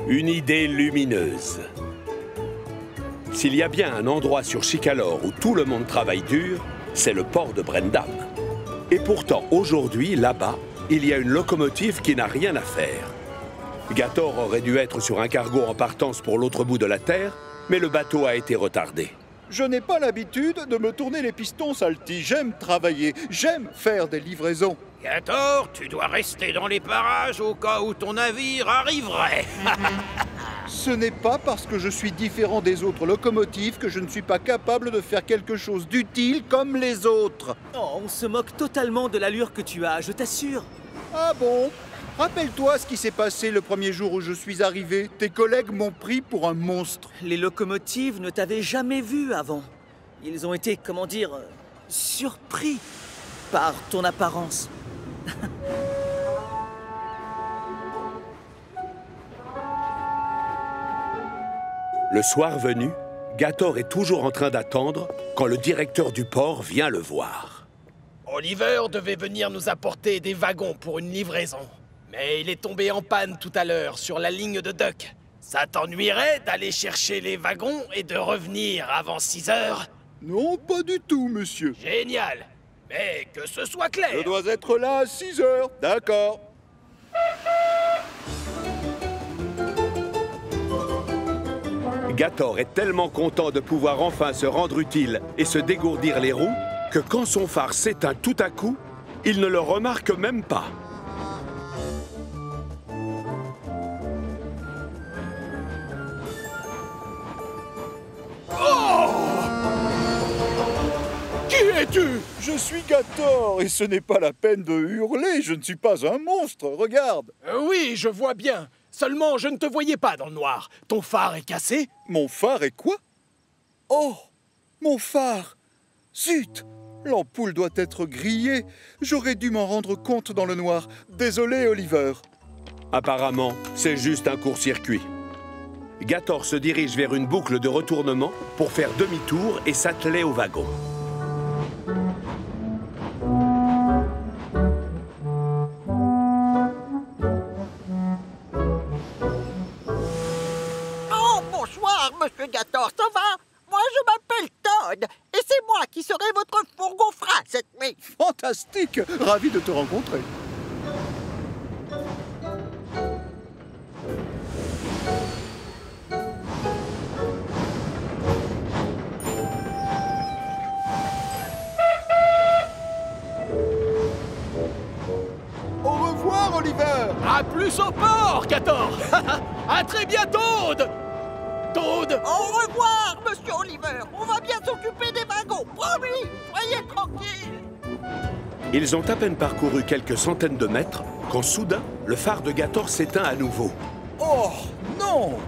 Une idée lumineuse. S'il y a bien un endroit sur Chicalor où tout le monde travaille dur, c'est le port de Brendam. Et pourtant, aujourd'hui, là-bas, il y a une locomotive qui n'a rien à faire. Gator aurait dû être sur un cargo en partance pour l'autre bout de la Terre, mais le bateau a été retardé. Je n'ai pas l'habitude de me tourner les pistons, Salty. J'aime travailler, j'aime faire des livraisons. Gator, tu dois rester dans les parages au cas où ton navire arriverait. Ce n'est pas parce que je suis différent des autres locomotives que je ne suis pas capable de faire quelque chose d'utile comme les autres. Oh, on se moque totalement de l'allure que tu as, je t'assure. Ah bon? Rappelle-toi ce qui s'est passé le premier jour où je suis arrivé. Tes collègues m'ont pris pour un monstre. Les locomotives ne t'avaient jamais vu avant. Ils ont été, comment dire, surpris par ton apparence. Le soir venu, Gator est toujours en train d'attendre quand le directeur du port vient le voir. Oliver devait venir nous apporter des wagons pour une livraison. Mais il est tombé en panne tout à l'heure sur la ligne de Duck. Ça t'ennuierait d'aller chercher les wagons et de revenir avant 6 heures? Non, pas du tout, monsieur. Génial! Mais que ce soit clair! Je dois être là à 6 heures, d'accord. Gator est tellement content de pouvoir enfin se rendre utile et se dégourdir les roues que quand son phare s'éteint tout à coup, il ne le remarque même pas. Qui es-tu? Je suis Gator et ce n'est pas la peine de hurler, je ne suis pas un monstre, regarde. Oui, je vois bien. Seulement, je ne te voyais pas dans le noir. Ton phare est cassé? Mon phare est quoi? Oh, mon phare! Zut! L'ampoule doit être grillée. J'aurais dû m'en rendre compte dans le noir. Désolé, Oliver. Apparemment, c'est juste un court-circuit. Gator se dirige vers une boucle de retournement pour faire demi-tour et s'atteler au wagon. Oh, bonsoir, monsieur Gator, ça va? Moi, je m'appelle Todd, et c'est moi qui serai votre fourgon-frein cette nuit. Fantastique! Ravi de te rencontrer. Au revoir, Oliver! À plus au port, Gator! À très bientôt, Toad! Au revoir, monsieur Oliver. On va bien s'occuper des wagons, promis. Soyez tranquille. Ils ont à peine parcouru quelques centaines de mètres quand soudain, le phare de Gator s'éteint à nouveau. Oh, non!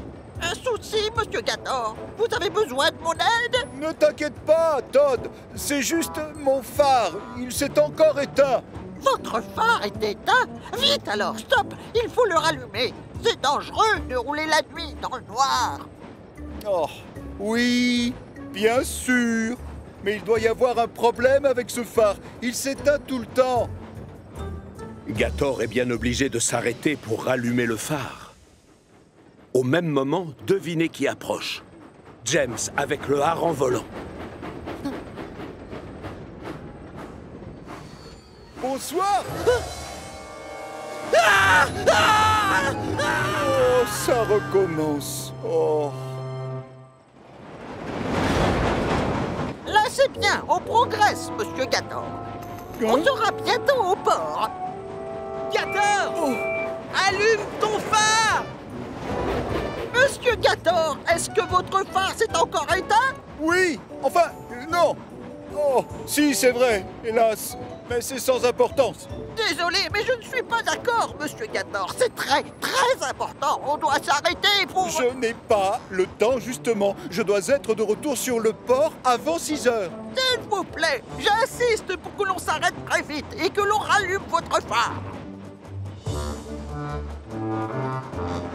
Un souci, monsieur Gator? Vous avez besoin de mon aide? Ne t'inquiète pas, Todd. C'est juste mon phare. Il s'est encore éteint. Votre phare est éteint? Vite alors, stop. Il faut le rallumer. C'est dangereux de rouler la nuit dans le noir. Oh, oui, bien sûr. Mais il doit y avoir un problème avec ce phare. Il s'éteint tout le temps. Gator est bien obligé de s'arrêter pour rallumer le phare. Au même moment, devinez qui approche. James avec le hareng volant. Bonsoir. Oh, ça recommence. Oh. Là, c'est bien. On progresse, monsieur Gator. On sera bientôt au port. Gator! Oh. Allume ton phare! Monsieur Gator, est-ce que votre phare s'est encore éteint? Oui, enfin, non. Oh, si, c'est vrai, hélas. Mais c'est sans importance. Désolé, mais je ne suis pas d'accord, monsieur Gator. C'est très, très important. On doit s'arrêter pour... Je n'ai pas le temps, justement. Je dois être de retour sur le port avant 6 heures. S'il vous plaît, j'insiste pour que l'on s'arrête très vite et que l'on rallume votre phare.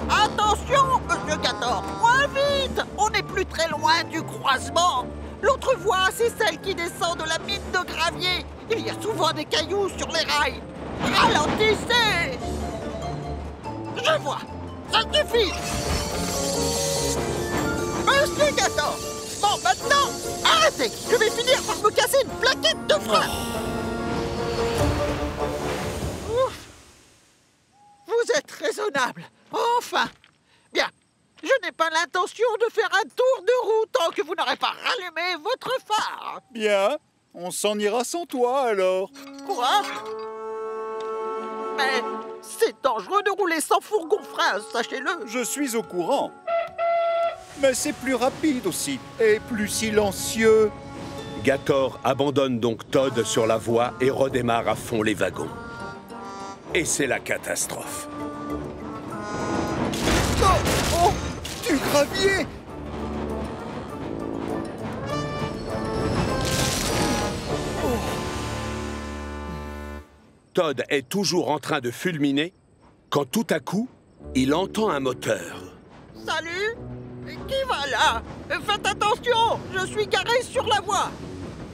Attention, monsieur Gator, moins vite. On n'est plus très loin du croisement. L'autre voie, c'est celle qui descend de la mine de gravier. Il y a souvent des cailloux sur les rails. Ralentissez! Je vois. ça suffit! Monsieur Gator! Bon, maintenant, arrêtez! Je vais finir par me casser une plaquette de frein! Ouf! Vous êtes raisonnable, enfin! Bien, je n'ai pas l'intention de faire un tour de roue tant que vous n'aurez pas rallumé votre phare! Bien, on s'en ira sans toi alors. Quoi? Mais c'est dangereux de rouler sans fourgon-frein, sachez-le! Je suis au courant. Mais c'est plus rapide aussi, et plus silencieux. Gator abandonne donc Todd sur la voie et redémarre à fond les wagons. Et c'est la catastrophe. Oh, oh, du gravier! Todd est toujours en train de fulminer quand tout à coup, il entend un moteur. Salut! Qui va là? Faites attention! Je suis garé sur la voie!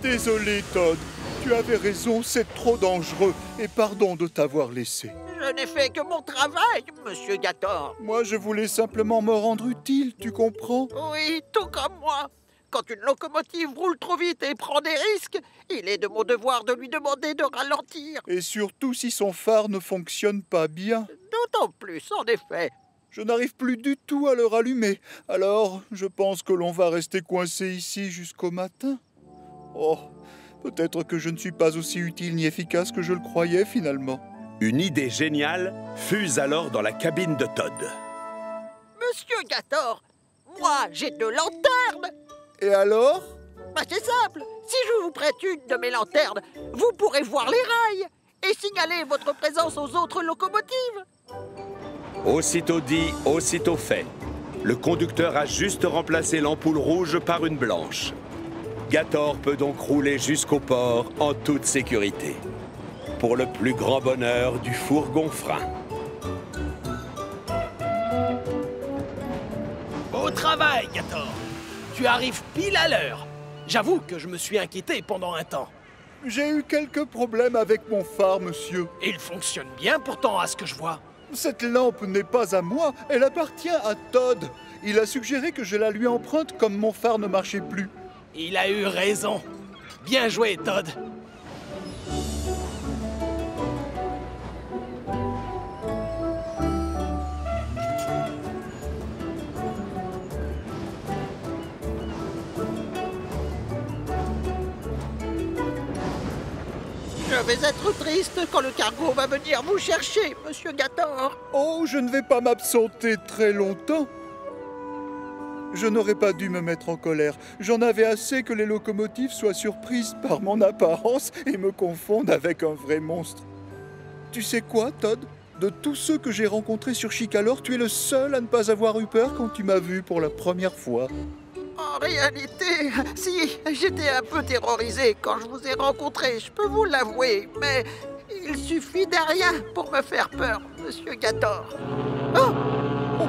Désolé, Todd. Tu avais raison, c'est trop dangereux. Et pardon de t'avoir laissé. Je n'ai fait que mon travail, monsieur Gator. Moi, je voulais simplement me rendre utile, tu comprends? Oui, tout comme moi. Quand une locomotive roule trop vite et prend des risques, il est de mon devoir de lui demander de ralentir. Et surtout si son phare ne fonctionne pas bien. D'autant plus, en effet. Je n'arrive plus du tout à le rallumer. Alors, je pense que l'on va rester coincé ici jusqu'au matin. Oh, peut-être que je ne suis pas aussi utile ni efficace que je le croyais finalement. Une idée géniale fuse alors dans la cabine de Todd. Monsieur Gator, moi j'ai 2 lanternes. Et alors? Bah c'est simple, si je vous prête une de mes lanternes, vous pourrez voir les rails et signaler votre présence aux autres locomotives. Aussitôt dit, aussitôt fait. Le conducteur a juste remplacé l'ampoule rouge par une blanche. Gator peut donc rouler jusqu'au port en toute sécurité. Pour le plus grand bonheur du fourgon-frein. Beau travail, Gator! Tu arrives pile à l'heure. J'avoue que je me suis inquiété pendant un temps. J'ai eu quelques problèmes avec mon phare, monsieur. Il fonctionne bien pourtant à ce que je vois. Cette lampe n'est pas à moi, elle appartient à Todd. Il a suggéré que je la lui emprunte comme mon phare ne marchait plus. Il a eu raison. Bien joué, Todd. Je vais être triste quand le cargo va venir vous chercher, monsieur Gator. Oh, je ne vais pas m'absenter très longtemps. Je n'aurais pas dû me mettre en colère. J'en avais assez que les locomotives soient surprises par mon apparence et me confondent avec un vrai monstre. Tu sais quoi, Todd? De tous ceux que j'ai rencontrés sur Chicalor, tu es le seul à ne pas avoir eu peur quand tu m'as vu pour la première fois. En réalité, si, j'étais un peu terrorisé quand je vous ai rencontré, je peux vous l'avouer, mais il suffit de rien pour me faire peur, monsieur Gator. Oh! Oh!